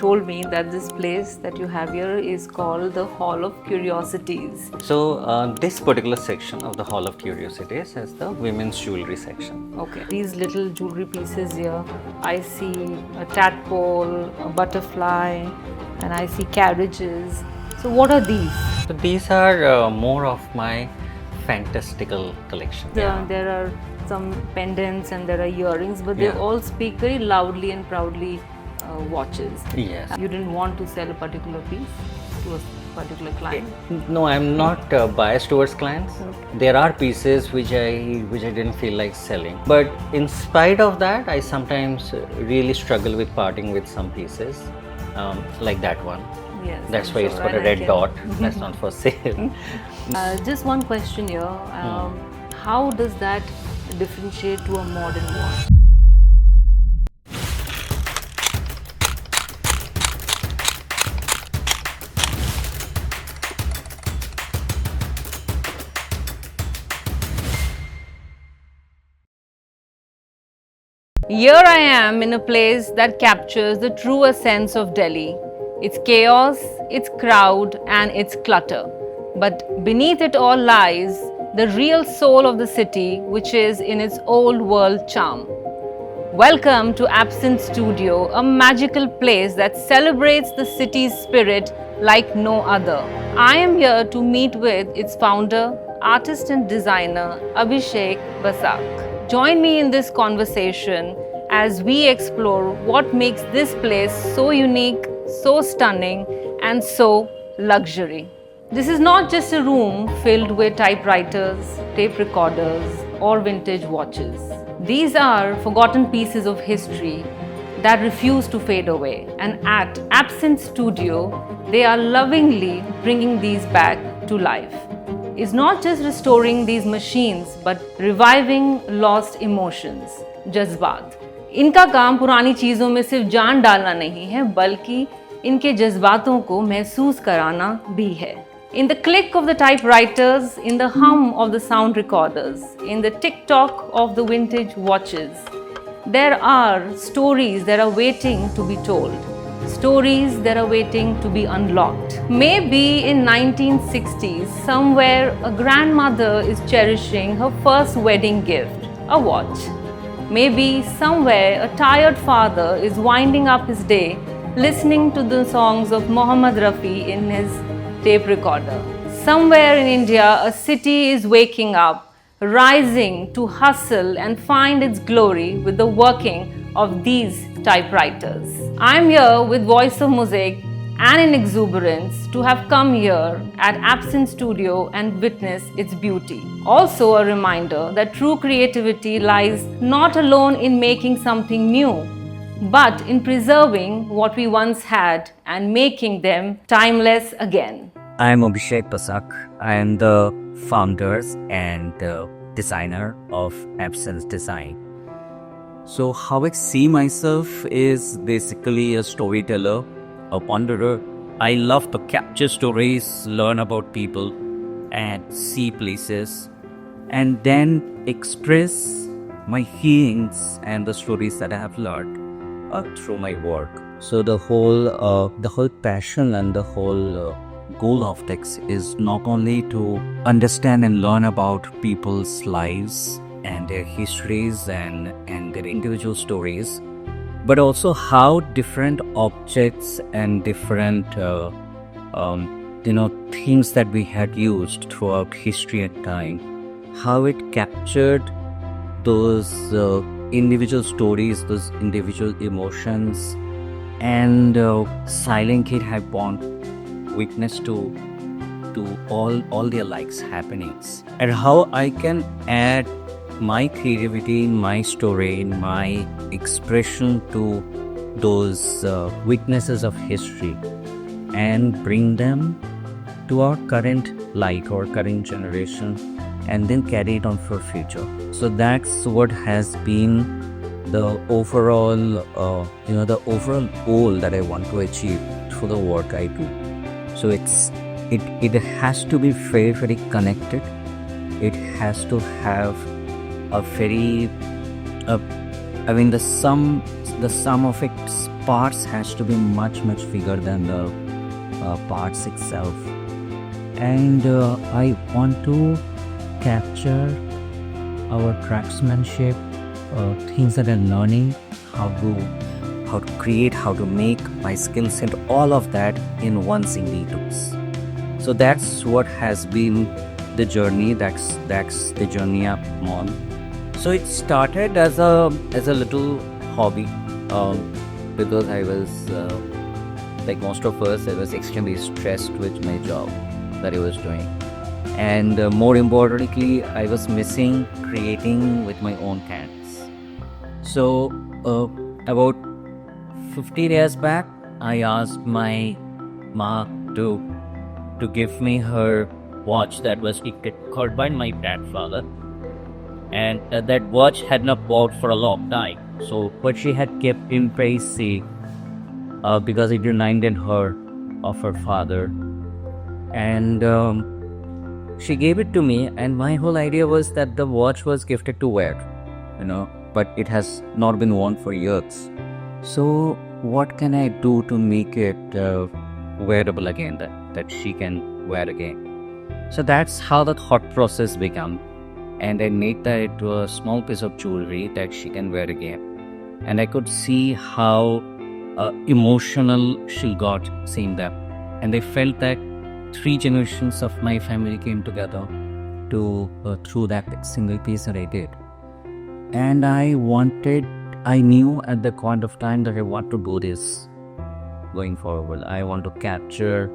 told me that this place that you have here is called the Hall of Curiosities. So this particular section of the Hall of Curiosities is the women's jewelry section. Okay. These little jewelry pieces here, I see a tadpole, a butterfly, and I see carriages. So what are these? So these are more of my fantastical collection. There are some pendants and there are earrings, but they all speak very loudly and proudly. Watches. Yes. You didn't want to sell a particular piece to a particular client? No, I'm not biased towards clients. Okay. There are pieces which I didn't feel like selling. But in spite of that, I sometimes really struggle with parting with some pieces, like that one. Yes, that's I'm why sure. it's got a red dot. That's not for sale. Just one question here. How does that differentiate to a modern watch? Here I am in a place that captures the true essence of Delhi. Its chaos, its crowd, and its clutter. But beneath it all lies the real soul of the city, which is in its old world charm. Welcome to Absynthe Studio, a magical place that celebrates the city's spirit like no other. I am here to meet with its founder, artist and designer, Abhishek Basak. Join me in this conversation as we explore what makes this place so unique, so stunning, and so luxury. This is not just a room filled with typewriters, tape recorders, or vintage watches. These are forgotten pieces of history that refuse to fade away. And at Absynthe Studio, they are lovingly bringing these back to life. It's not just restoring these machines, but reviving lost emotions, जज्बात. इनका काम पुरानी चीज़ों में सिर्फ जान डालना नहीं है, बल्कि इनके जज्बातों को महसूस कराना भी है. In the click of the typewriters, in the hum of the sound recorders, in the tick-tock of the vintage watches, there are stories that are waiting to be told. Stories that are waiting to be unlocked. Maybe in 1960s, somewhere a grandmother is cherishing her first wedding gift, a watch. Maybe somewhere a tired father is winding up his day listening to the songs of Mohammad Rafi in his tape recorder. Somewhere in India, a city is waking up, rising to hustle and find its glory with the working of these typewriters. I'm here with Voice of Mosaic and in exuberance to have come here at Absynthe Studio and witness its beauty. Also a reminder that true creativity lies not alone in making something new, but in preserving what we once had and making them timeless again. I am Abhishek Basak. I am the founder and designer of Absynthe Design. So how I see myself is basically a storyteller, a wanderer. I love to capture stories, learn about people, and see places, and then express my feelings and the stories that I have learned through my work. So the whole passion and the whole goal of this is not only to understand and learn about people's lives and their histories and their individual stories, but also how different objects and different things that we had used throughout history and time, how it captured those individual stories, those individual emotions, and Silent Kid had borne witness to all their likes happenings, and how I can add my creativity, my story, my expression to those witnesses of history and bring them to our current light or current generation, and then carry it on for future. So that's what has been the overall goal that I want to achieve through the work I do. So it has to be very, very connected. It has to have a very the sum of its parts has to be much bigger than the parts itself. And I want to capture our craftsmanship, things that I'm learning, how to create, how to make, my skill set, all of that in one single tools. So that's what has been the journey. That's the journey I'm on. So it started as a little hobby, because I was like most of us, I was extremely stressed with my job that I was doing, and more importantly, I was missing creating with my own hands. So about 15 years back, I asked my mom to give me her watch that was called by my grandfather, and that watch had not worked for a long time. So, but she had kept in very safe, because it reminded her of her father, and she gave it to me. And my whole idea was that the watch was gifted to wear, but it has not been worn for years. So, what can I do to make it wearable again? That she can wear again. So that's how the thought process began. And I made that into a small piece of jewelry that she can wear again. And I could see how emotional she got seeing them. And I felt that 3 generations of my family came together to through that single piece that I did. And I knew at the point of time that I want to do this going forward. I want to capture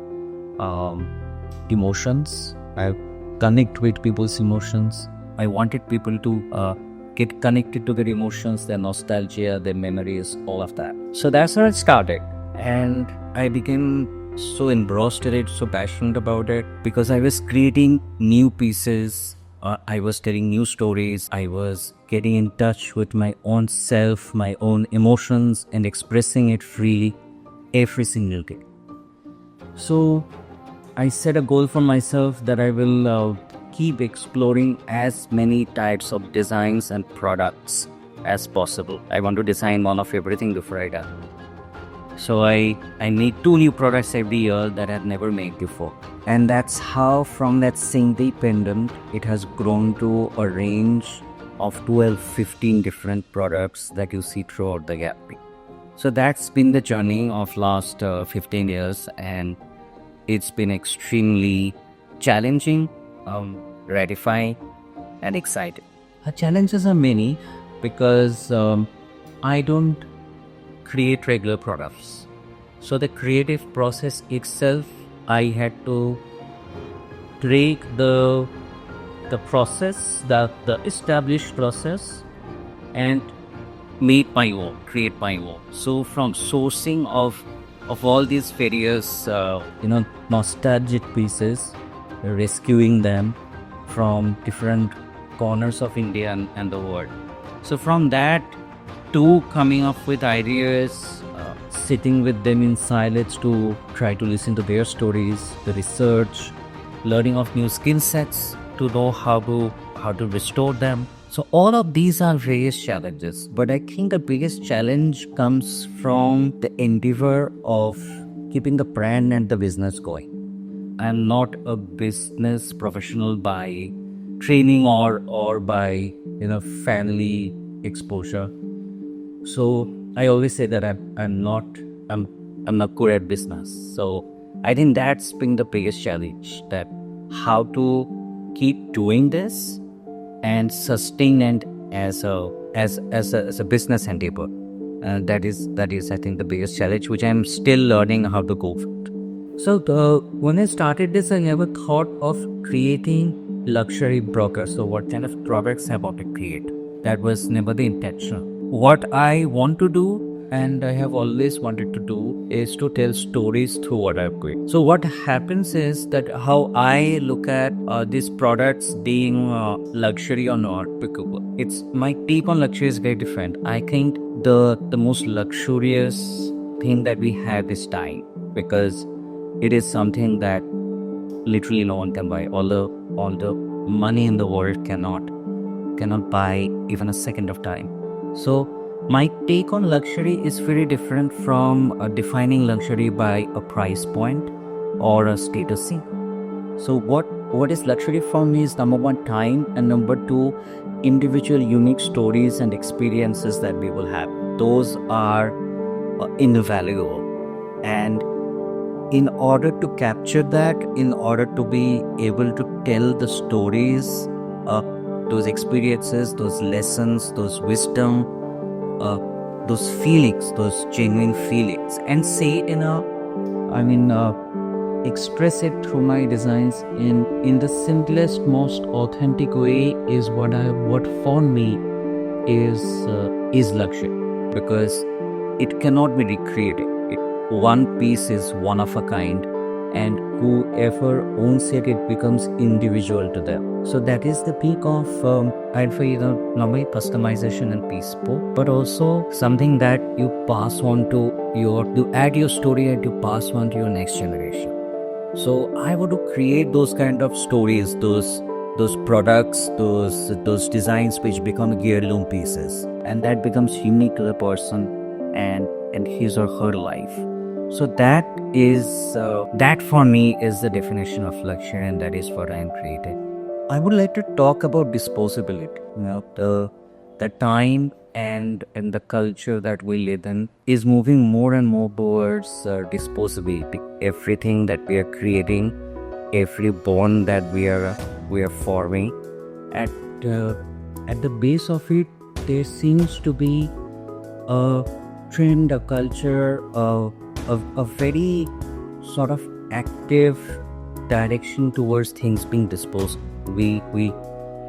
emotions. I connect with people's emotions. I wanted people to get connected to their emotions, their nostalgia, their memories, all of that. So that's how it started. And I became so engrossed in it, so passionate about it, because I was creating new pieces. I was telling new stories. I was getting in touch with my own self, my own emotions, and expressing it freely every single day. So I set a goal for myself that I will keep exploring as many types of designs and products as possible. I want to design one of everything before I die. So I make 2 new products every year that I've never made before. And that's how from that single pendant, it has grown to a range of 12-15 different products that you see throughout the gallery. So that's been the journey of last 15 years, and it's been extremely challenging, gratifying, and exciting. The challenges are many because I don't create regular products. So the creative process itself, I had to break the process, the established process, and create my own. So from sourcing of all these various nostalgic pieces, rescuing them from different corners of India and the world. So from that to coming up with ideas, sitting with them in silence to try to listen to their stories, the research, learning of new skill sets to know how to restore them. So all of these are various challenges, but I think the biggest challenge comes from the endeavor of keeping the brand and the business going. I'm not a business professional by training or by family exposure. So I always say that I'm not good at business. So I think that's been the biggest challenge, that how to keep doing this and sustain it as a business endeavor. That is I think the biggest challenge, which I'm still learning how to go with. So when I started this, I never thought of creating luxury brokers. So what kind of products I want to create? That was never the intention. What I want to do, and I have always wanted to do, is to tell stories through what I've created. So what happens is that how I look at these products being luxury or not, because it's my take on luxury is very different. I think the most luxurious thing that we have is time, because it is something that literally no one can buy. All the money in the world cannot buy even a second of time. So My take on luxury is very different from defining luxury by a price point or a status symbol. So what is luxury for me is number one, time, and number two, individual unique stories and experiences that we will have. Those are invaluable. And in order to capture that, in order to be able to tell the stories, those experiences, those lessons, those wisdom, those feelings, those genuine feelings, and say in a, express it through my designs in the simplest, most authentic way is what for me is luxury, because it cannot be recreated. One piece is one of a kind, and whoever owns it, it becomes individual to them. So that is the peak of I'd say not only customization and bespoke, but also something that you pass on to you add your story and you pass on to your next generation. So I want to create those kind of stories, those products, those designs which become heirloom pieces, and that becomes unique to the person and his or her life. So that for me is the definition of luxury, and that is what I am creating. I would like to talk about disposability. The time and the culture that we live in is moving more and more towards disposability. Everything that we are creating, every bond that we are forming, at the base of it, there seems to be a trend, a culture, a very sort of active direction towards things being disposed. We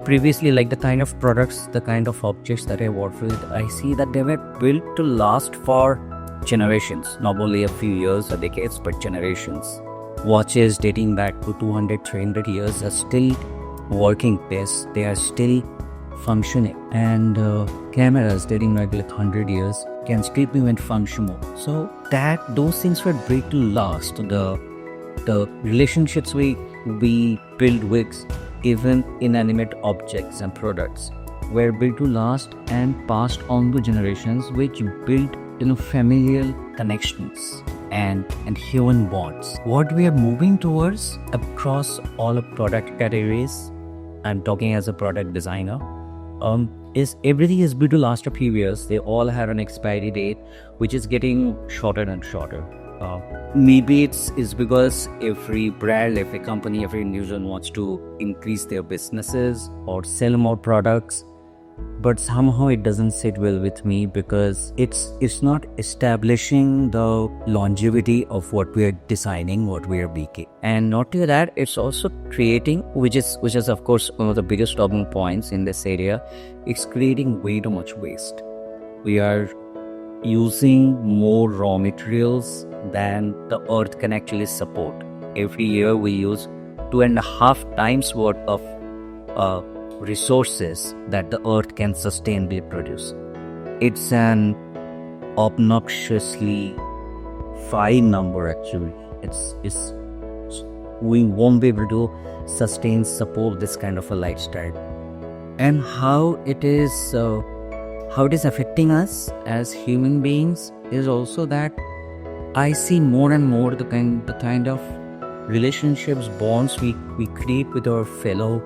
previously, like the kind of products, the kind of objects that I work with, I see that they were built to last for generations, not only a few years or decades, but generations. Watches dating back to 200, 300 years are still working best. They are still functioning. And cameras dating back like 100 years can still be functional. So that those things were built to last. The relationships we build with even inanimate objects and products were built to last and passed on to generations, which built familial connections and human bonds. What we are moving towards across all of product categories, I'm talking as a product designer, is everything is built to last a few years. They all have an expiry date, which is getting shorter and shorter. Maybe it's because every brand, every company, every individual wants to increase their businesses or sell more products, but somehow it doesn't sit well with me, because it's not establishing the longevity of what we are designing, what we are making. And not to that, it's also creating, which is of course one of the biggest problem points in this area. It's creating way too much waste. We are using more raw materials than the earth can actually support. Every year we use 2.5 times worth of resources that the earth can sustainably produce. It's an obnoxiously high number actually. It's we won't be able to support this kind of a lifestyle. And how it is affecting us as human beings is also that I see more and more the kind of relationships, bonds we create with our fellow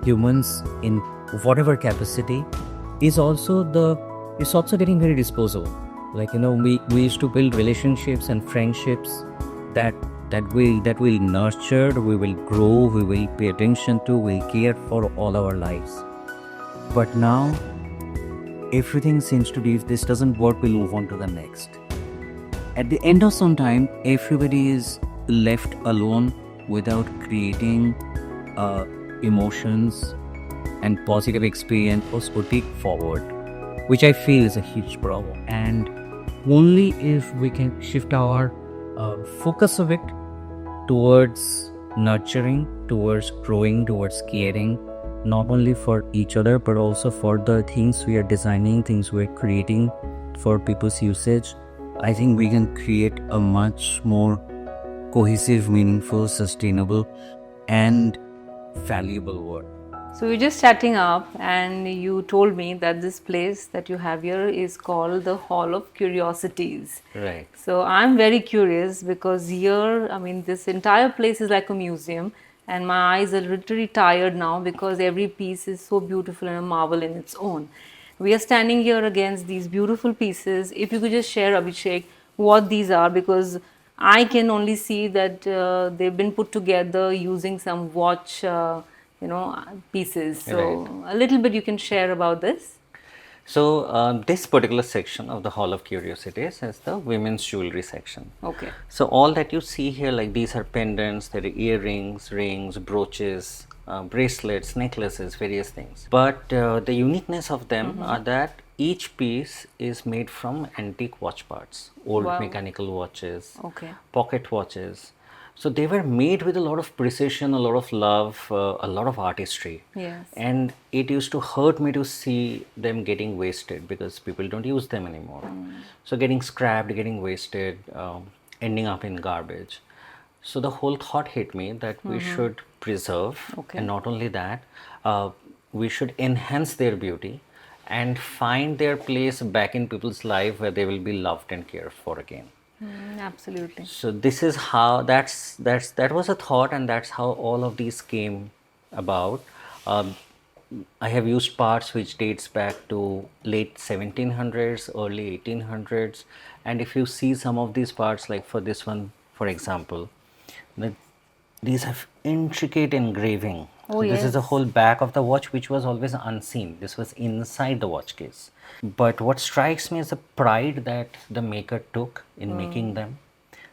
humans in whatever capacity is also getting very disposable. Like we used to build relationships and friendships that we'll nurture, we will grow, we will pay attention to, we'll care for all our lives. But now everything seems to be, if this doesn't work, we'll move on to the next. At the end of some time, everybody is left alone without creating emotions and positive experiences to take forward, which I feel is a huge problem. And only if we can shift our focus of it towards nurturing, towards growing, towards caring, not only for each other, but also for the things we are designing, things we are creating for people's usage, I think we can create a much more cohesive, meaningful, sustainable, and valuable world. So we're just chatting up, and you told me that this place that you have here is called the Hall of Curiosities. Right. So I'm very curious because here, I mean, this entire place is like a museum, and my eyes are literally tired now because every piece is so beautiful and a marvel in its own. We are standing here against these beautiful pieces. If you could just share, Abhishek, what these are, because I can only see that they've been put together using some watch, pieces. So Right. a little bit you can share about this. So this particular section of the Hall of Curiosities is the women's jewelry section. Okay. So all that you see here, like these are pendants, there are earrings, rings, brooches, bracelets, necklaces, various things. But the uniqueness of them are that each piece is made from antique watch parts, old Wow. mechanical watches, Okay. pocket watches. So they were made with a lot of precision, a lot of love, a lot of artistry. Yes. And it used to hurt me to see them getting wasted because people don't use them anymore. So getting scrapped, getting wasted, ending up in garbage. So the whole thought hit me that we should preserve, Okay. and not only that, we should enhance their beauty and find their place back in people's life where they will be loved and cared for again. Absolutely. So this is how that was a thought, and that's how all of these came about. Um, I have used parts which dates back to late 1700s, early 1800s, and if you see some of these parts, like for this one, for example, the, these have intricate engraving. Oh, So this is the yes. whole back of the watch, which was always unseen. This was inside the watch case. But what strikes me is the pride that the maker took in making them.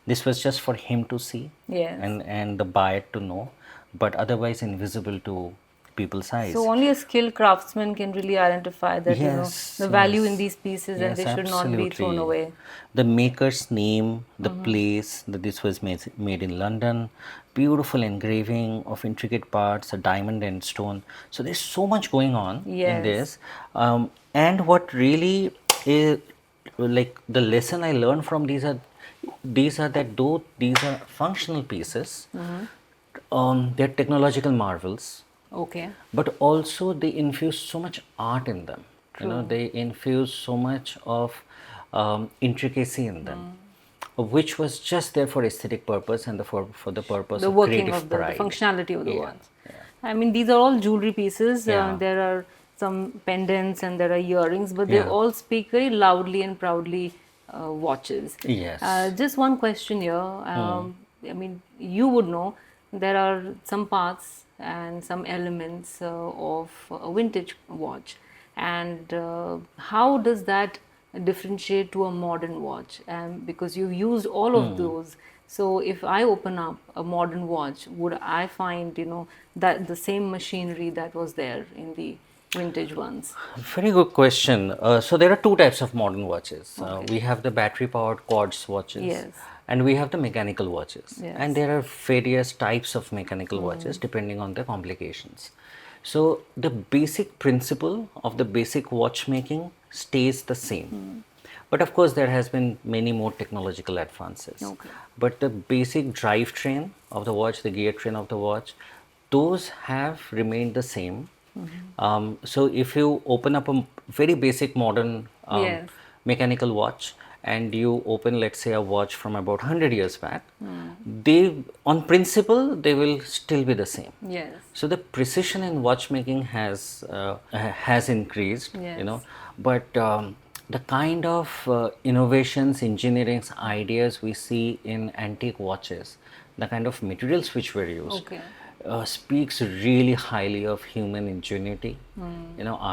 This was just for him to see, Yes. and the buyer to know, but otherwise invisible to people's eyes. So only a skilled craftsman can really identify that, Yes, the value in yes. these pieces, and they Yes, should not be thrown absolutely. away. The maker's name, the place that this was made in London, beautiful engraving of intricate parts, a diamond and stone. So there's so much going on in Yes. this. And what really is, like, the lesson I learned from these are that though these are functional pieces, they're technological marvels, Okay. but also they infuse so much art in them. True. They infuse so much of intricacy in them, which was just there for aesthetic purpose and for the purpose The of working creative of the pride. functionality of the Yeah, watch. I mean, these are all jewelry pieces. Yeah. There are some pendants and there are earrings, but they Yeah. all speak very loudly and proudly watches. Yes. Just one question here. I mean, you would know there are some parts and some elements of a vintage watch, and how does that differentiate to a modern watch? Because you've used all of those. So if I open up a modern watch, would I find, that the same machinery that was there in the vintage ones? Very good question. So there are two types of modern watches. We have the battery-powered quartz watches, Yes. and we have the mechanical watches. Yes. And there are various types of mechanical watches depending on the complications. So the basic principle of the basic watchmaking stays the same. But of course, there has been many more technological advances. Okay. But the basic drivetrain of the watch, the gear train of the watch, those have remained the same. So if you open up a very basic modern Yes. mechanical watch, and you open, let's say, a watch from about 100 years back, they, on principle, they will still be the same. Yes. So the precision in watchmaking has increased, Yes. but the kind of innovations, engineering ideas we see in antique watches, the kind of materials which were used, Okay. speaks really highly of human ingenuity,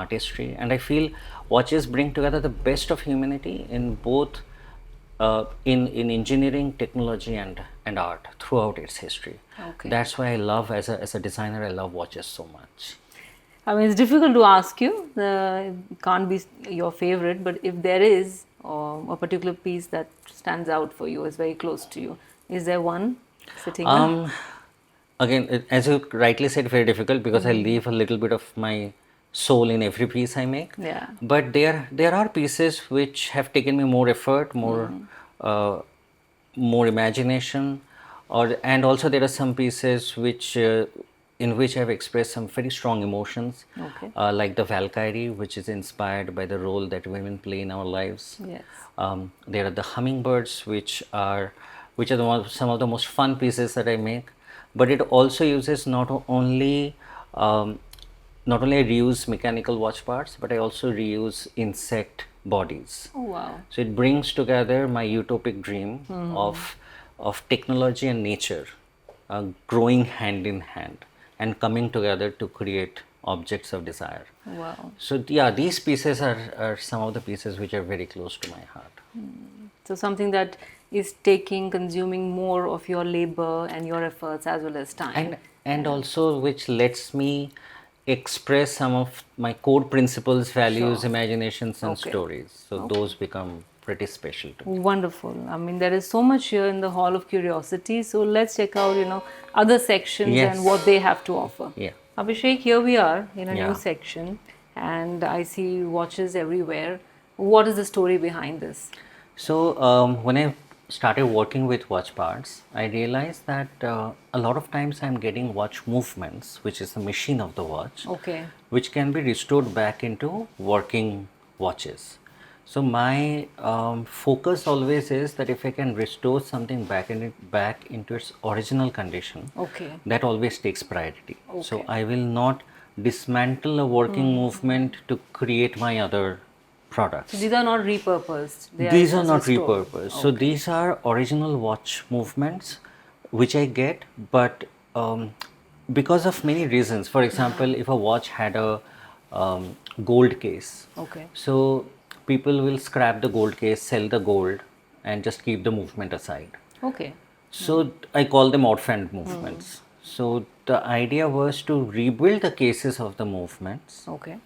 artistry, and I feel watches bring together the best of humanity in both in engineering, technology, and art throughout its history. Okay. That's why I love, as a designer, I love watches so much. I mean, it's difficult to ask you. It can't be your favorite, but if there is a particular piece that stands out for you, is very close to you, is there one sitting on? Again, as you rightly said, very difficult because I leave a little bit of my soul in every piece I make. Yeah. But there are pieces which have taken me more effort, more imagination, and also there are some pieces which in which I've expressed some very strong emotions, Okay. like the Valkyrie, which is inspired by the role that women play in our lives. Yes. There are the hummingbirds, which are some of the most fun pieces that I make. But it also uses um, not only I reuse mechanical watch parts, but I also reuse insect bodies. Oh, wow. So it brings together my utopic dream of technology and nature growing hand in hand and coming together to create objects of desire. Wow. So yeah, these pieces are some of the pieces which are very close to my heart. So something that is consuming more of your labor and your efforts as well as time. And also which lets me express some of my core principles, values, Sure. imaginations and Okay. stories. So those become pretty special to me. Wonderful. I mean, there is so much here in the Hall of Curiosity. So let's check out, other sections Yes. and what they have to offer. Yeah. Abhishek, here we are in a Yeah. new section, and I see watches everywhere. What is the story behind this? So when I started working with watch parts, I realized that a lot of times I'm getting watch movements, which is the machine of the watch, Okay. which can be restored back into working watches. So my focus always is that if I can restore something back into its original condition, Okay. that always takes priority. So Okay. I will not dismantle a working movement to create my other products. These are not repurposed. These are just not restored. repurposed. So these are original watch movements which I get, but because of many reasons. For example, if a watch had a gold case, Okay. so people will scrap the gold case, sell the gold, and just keep the movement aside. Okay. So I call them orphaned movements. So the idea was to rebuild the cases of the movements Okay.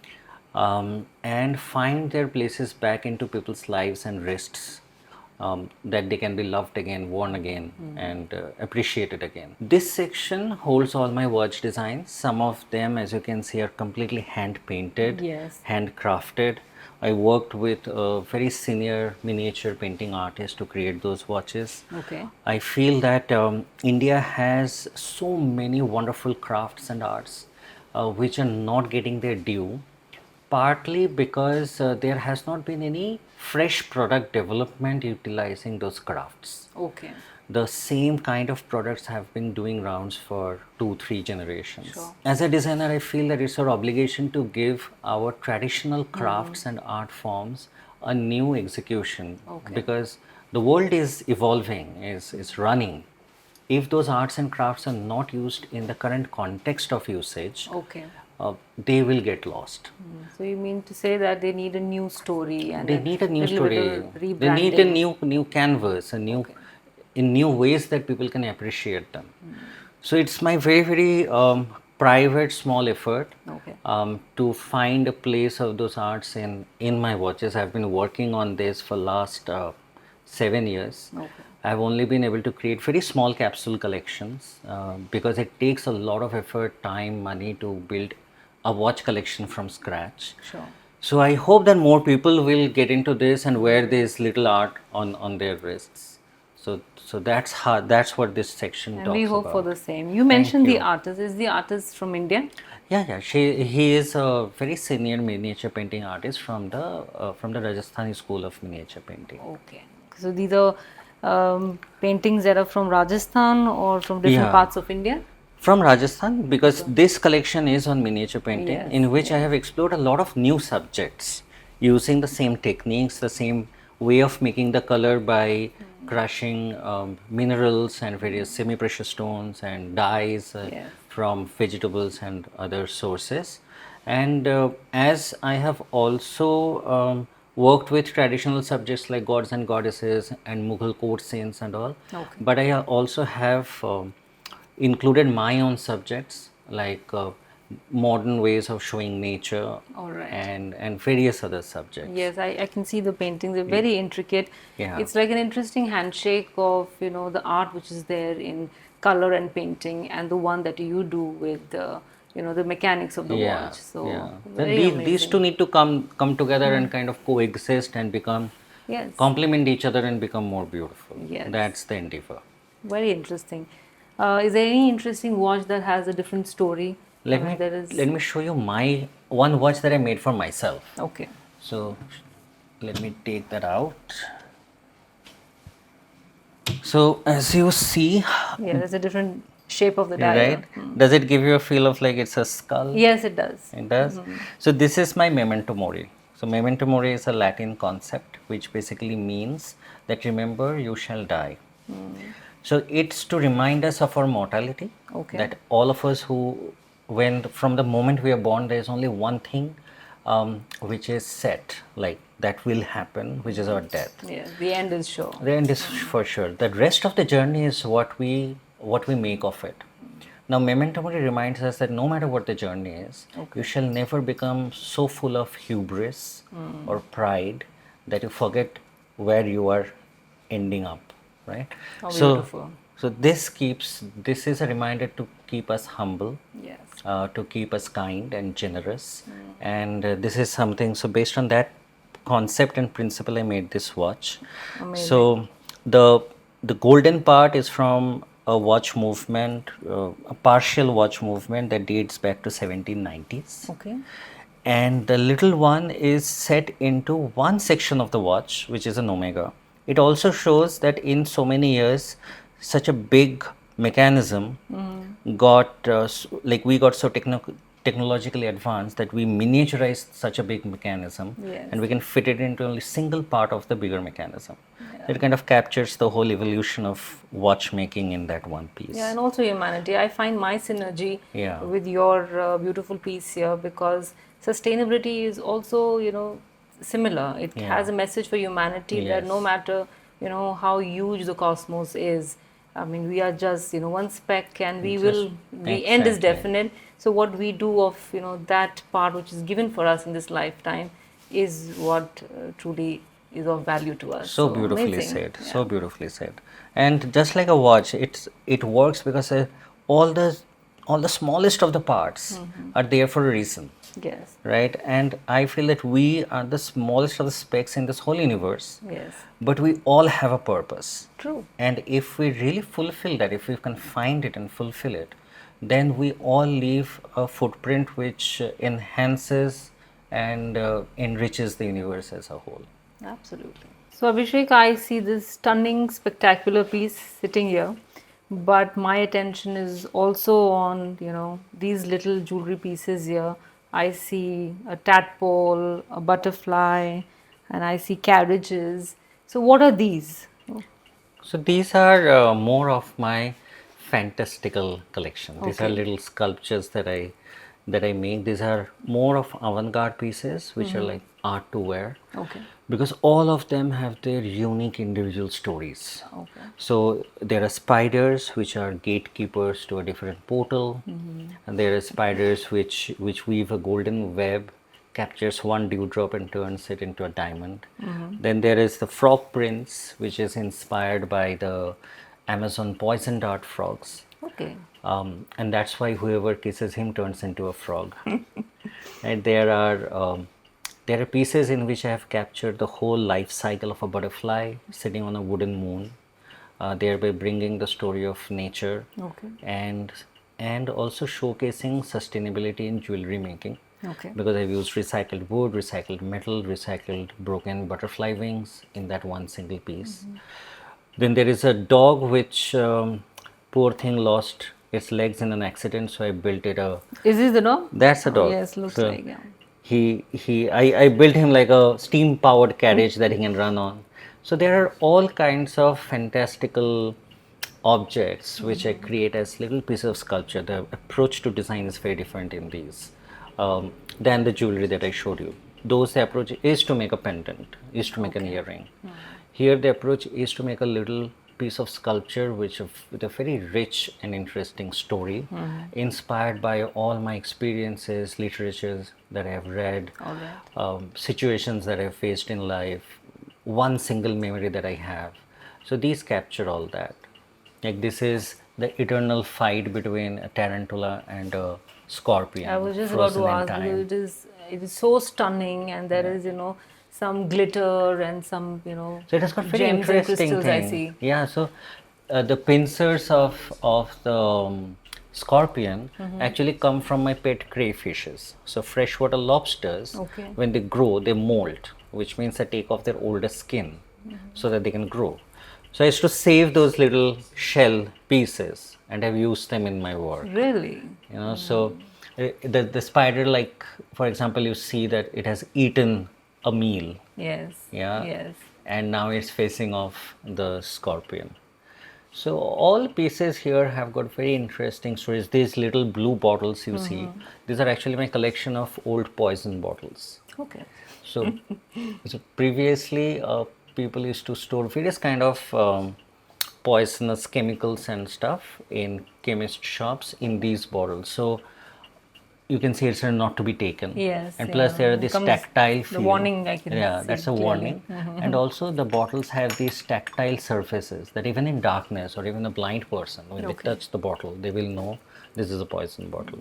and find their places back into people's lives and wrists, that they can be loved again, worn again, and appreciated again. This section holds all my watch designs. Some of them, as you can see, are completely hand painted, Yes. handcrafted. I worked with a very senior miniature painting artist to create those watches. Okay. I feel that India has so many wonderful crafts and arts which are not getting their due, partly because there has not been any fresh product development utilizing those crafts. Okay. The same kind of products have been doing rounds for 2-3 generations. Sure. As a designer, I feel that it's our obligation to give our traditional crafts and art forms a new execution, because the world is evolving, is running. If those arts and crafts are not used in the current context of usage, Okay. they will get lost. So you mean to say that they need a new story and They need a new little bit story. of They need a rebranding. new canvas, in new ways that people can appreciate them. So it's my very private small effort Okay. to find a place of those arts in my watches. I've been working on this for last 7 years. Okay. I've only been able to create very small capsule collections because it takes a lot of effort, time, money to build a watch collection from scratch. Sure. So I hope that more people will get into this and wear this little art on their wrists. So that's what this section And talks we hope about. for the same. You mentioned the you. artist. Is the artist from India? Yeah. He is a very senior miniature painting artist from the Rajasthani school of miniature painting. Okay. So these are paintings that are from Rajasthan or from different Yeah. parts of India? From Rajasthan, because this collection is on miniature painting, Yes, in which I have explored a lot of new subjects using the same techniques, the same way of making the color by crushing minerals and various semi-precious stones and dyes Yes. from vegetables and other sources. And as I have also worked with traditional subjects like gods and goddesses and Mughal court scenes and all, but I also have included my own subjects like modern ways of showing nature and various other subjects. Yes, I can see the paintings. They're very intricate. Yeah. It's like an interesting handshake of, the art which is there in color and painting and the one that you do with the mechanics of the watch. So Then very these amazing. two need to come together and kind of coexist and become Yes. complement each other and become more beautiful. Yes. That's the endeavor. Very interesting. Is there any interesting watch that has a different story? Let me There is. let me show you my one watch that I made for myself. Okay. So let me take that out. So as you see, Yeah, there's a different shape of the dial. right? Does it give you a feel of like it's a skull? Yes, it does. It does. So this is my memento mori. So memento mori is a Latin concept which basically means that remember you shall die. So it's to remind us of our mortality. Okay. That all of us who, when from the moment we are born, there is only one thing which is set, like that will happen, which is our death. Yeah, the end is sure. The end is for sure. The rest of the journey is what we make of it. Now, memento mori reminds us that no matter what the journey is, you shall never become so full of hubris or pride that you forget where you are ending up, right? How so, beautiful. so this is a reminder to keep us humble, Yes. to keep us kind and generous, and this is something. So, based on that concept and principle, I made this watch. Amazing. So the golden part is from a watch movement, a partial watch movement that dates back to 1790s. Okay. And the little one is set into one section of the watch, which is an omega. It also shows that in so many years, such a big mechanism got like we got so technologically advanced that we miniaturized such a big mechanism, Yes. and we can fit it into only single part of the bigger mechanism. It kind of captures the whole evolution of watchmaking in that one piece. Yeah, and also humanity. I find my synergy Yeah. with your beautiful piece here because sustainability is also, similar. It Yeah. has a message for humanity that Yes. no matter, how huge the cosmos is, I mean, we are just, one speck and the end is Exactly. definite. So what we do of, that part which is given for us in this lifetime is what truly is of value to us. So beautifully amazing. said. Yeah. So beautifully said. And just like a watch, it works because all the smallest of the parts are there for a reason, Yes. right? And I feel that we are the smallest of the specks in this whole universe, Yes. but we all have a purpose. True. And if we really fulfill that, if we can find it and fulfill it, then we all leave a footprint which enhances and enriches the universe as a whole. Absolutely. So, Abhishek, I see this stunning, spectacular piece sitting here, but my attention is also on, these little jewelry pieces here. I see a tadpole, a butterfly, and I see carriages. So, what are these? So these are more of my fantastical collection. These are Okay. little sculptures that I make. These are more of avant-garde pieces, which are like art to wear. Okay. Because all of them have their unique individual stories. Okay. So there are spiders which are gatekeepers to a different portal, and there are spiders which weave a golden web, captures one dewdrop and turns it into a diamond. Then there is the frog prince, which is inspired by the Amazon poison dart frogs. Okay. And that's why whoever kisses him turns into a frog. And there are pieces in which I have captured the whole life cycle of a butterfly sitting on a wooden moon, thereby bringing the story of nature, Okay. and also showcasing sustainability in jewelry making. Okay. Because I've used recycled wood, recycled metal, recycled broken butterfly wings in that one single piece. Then there is a dog which, poor thing, lost its legs in an accident, so I built it a. Is this the dog? That's a dog. Yes, looks So like, yeah. I built him like a steam powered carriage that he can run on. So there are all kinds of fantastical objects which I create as little pieces of sculpture. The approach to design is very different in these than the jewelry that I showed you. The approach is to make a pendant, is to make an earring. Here the approach is to make a little piece of sculpture with a very rich and interesting story, inspired by all my experiences, literatures that I have read, situations that I have faced in life, one single memory that I have. So these capture all that. Like this is the eternal fight between a tarantula and a scorpion. I was just about frozen to in ask time. because it is so stunning and there is, some glitter and some, So it has got very gems and interesting crystals I thing. see. Yeah, so the pincers of the scorpion actually come from my pet crayfishes. So freshwater lobsters, Okay. when they grow, they molt, which means they take off their older skin so that they can grow. So I used to save those little shell pieces and have used them in my work. Really? You know, so the spider, like for example, you see that it has eaten a meal. Yes. Yeah. Yes. And now it's facing off the scorpion. So all pieces here have got very interesting stories. These little blue bottles you see, these are actually my collection of old poison bottles. Okay. So, so previously people used to store various kind of poisonous chemicals and stuff in chemist shops in these bottles. So you can see it's not to be taken. Yes, And plus yeah. there are this Comes tactile the feel. warning I can Yeah, see that's a clearly. warning. And also the bottles have these tactile surfaces that even in darkness or even a blind person, when they Okay. touch the bottle, they will know this is a poison bottle.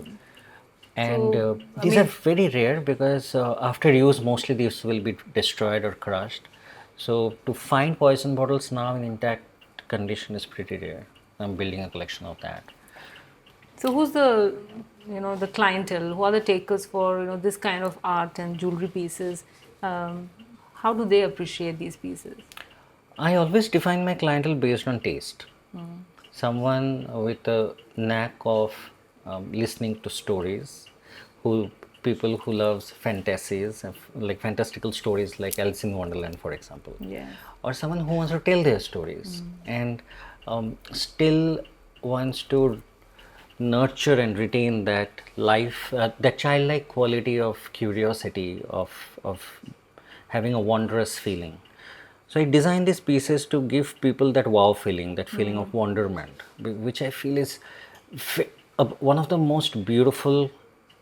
And So, I these mean- are very rare because after use, mostly these will be destroyed or crushed. So to find poison bottles now in intact condition is pretty rare. I'm building a collection of that. So who's the the clientele? Who are the takers for this kind of art and jewelry pieces? How do they appreciate these pieces? I always define my clientele based on taste. Someone with a knack of listening to stories, who people who loves fantasies, like fantastical stories like Alice in Wonderland, for example. Yeah. Or someone who wants to tell their stories and still wants to nurture and retain that life, that childlike quality of curiosity, of having a wondrous feeling. So I designed these pieces to give people that wow feeling, that feeling of wonderment, which I feel is one of the most beautiful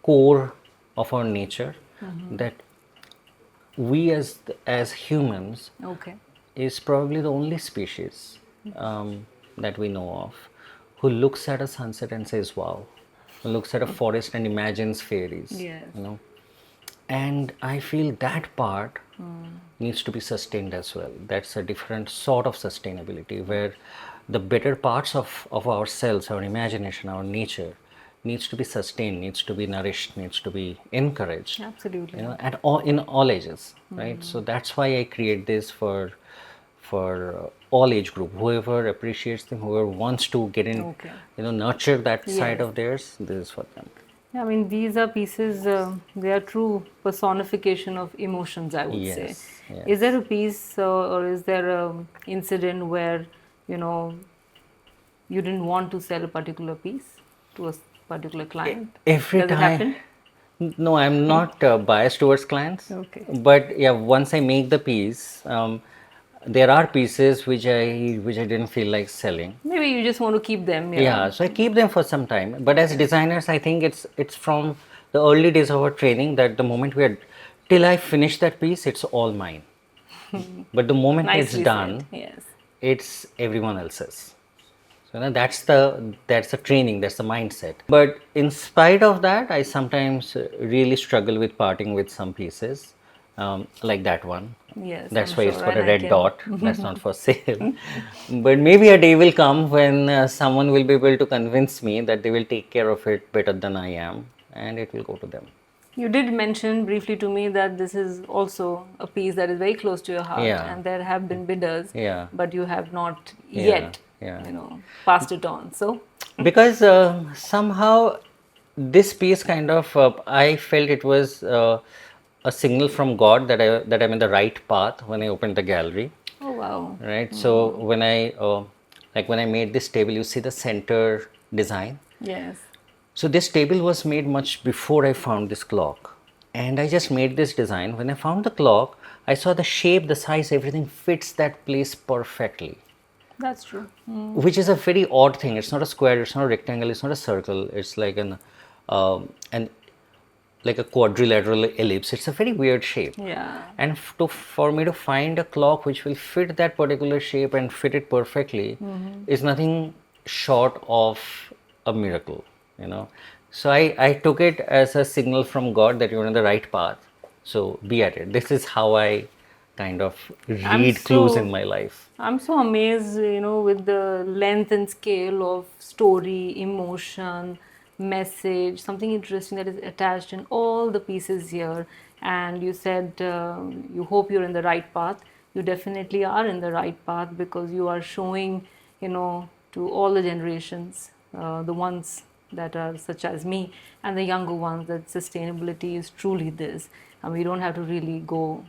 core of our nature, that we as humans Okay. is probably the only species that we know of who looks at a sunset and says wow, who looks at a forest and imagines fairies. Yes. And I feel that part needs to be sustained as well. That's a different sort of sustainability where the better parts of ourselves, our imagination, our nature needs to be sustained, needs to be nourished, needs to be encouraged. Absolutely. At all, in all ages, right? So that's why I create this for all age group. Whoever appreciates them, whoever wants to get in, Okay. nurture that side Yes. of theirs, this is for them. Yeah, I mean, these are pieces, they are true personification of emotions, I would Yes, say. yes. Is there a piece or is there an incident where, you didn't want to sell a particular piece to a particular client? Every Does it time. happen? No, I'm not biased towards clients. Okay. But yeah, once I make the piece, there are pieces which I didn't feel like selling. Maybe you just want to keep them. Yeah, so I keep them for some time. But as designers, I think it's from the early days of our training that the moment we are, till I finish that piece, it's all mine. But the moment Nicely it's done, said. Yes. it's everyone else's. So that's the training, that's the mindset. But in spite of that, I sometimes really struggle with parting with some pieces, like that one. Yes. That's I'm why it's sure, got a and I red can- dot. That's not for sale. But maybe a day will come when someone will be able to convince me that they will take care of it better than I am, and it will go to them. You did mention briefly to me that this is also a piece that is very close to your heart, Yeah. and there have been bidders, Yeah. but you have not Yeah, yet, yeah. passed it on. So, Because somehow this piece kind of I felt it was a signal from God that I'm in the right path when I opened the gallery, oh wow, right? So when I made this table, you see the center design. yes, So this table was made much before I found this clock, and I just made this design. When I found the clock, I saw the shape, the size, everything fits that place perfectly. that's true. Which is a very odd thing. It's not a square, it's not a rectangle, it's not a circle. It's like an like a quadrilateral ellipse. It's a very weird shape. Yeah, And for me to find a clock which will fit that particular shape and fit it perfectly is nothing short of a miracle. So I took it as a signal from God that you're on the right path. So be at it. This is how I kind of I'm read clues so- in my life. I'm so amazed, with the length and scale of story, emotion, message, something interesting that is attached in all the pieces here. And you said you hope you're in the right path. You definitely are in the right path because you are showing, to all the generations, the ones that are such as me and the younger ones, that sustainability is truly this. And we don't have to really go,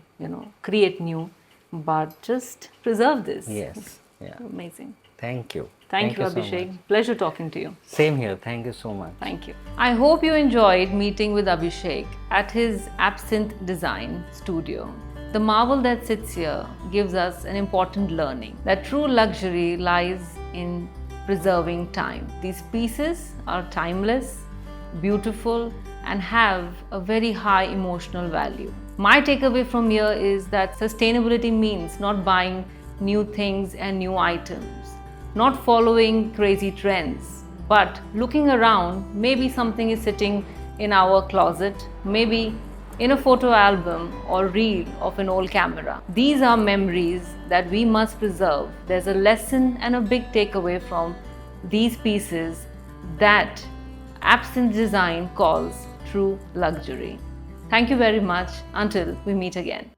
create new, but just preserve this. Yes, yeah. Amazing. Thank you. Thank you, so Abhishek. much. Pleasure talking to you. Same here. Thank you so much. Thank you. I hope you enjoyed meeting with Abhishek at his Absynthe Design studio. The marvel that sits here gives us an important learning that true luxury lies in preserving time. These pieces are timeless, beautiful, and have a very high emotional value. My takeaway from here is that sustainability means not buying new things and new items, not following crazy trends, but looking around. Maybe something is sitting in our closet, maybe in a photo album or reel of an old camera. These are memories that we must preserve. There's a lesson and a big takeaway from these pieces that Absynthe Design calls true luxury. Thank you very much. Until we meet again.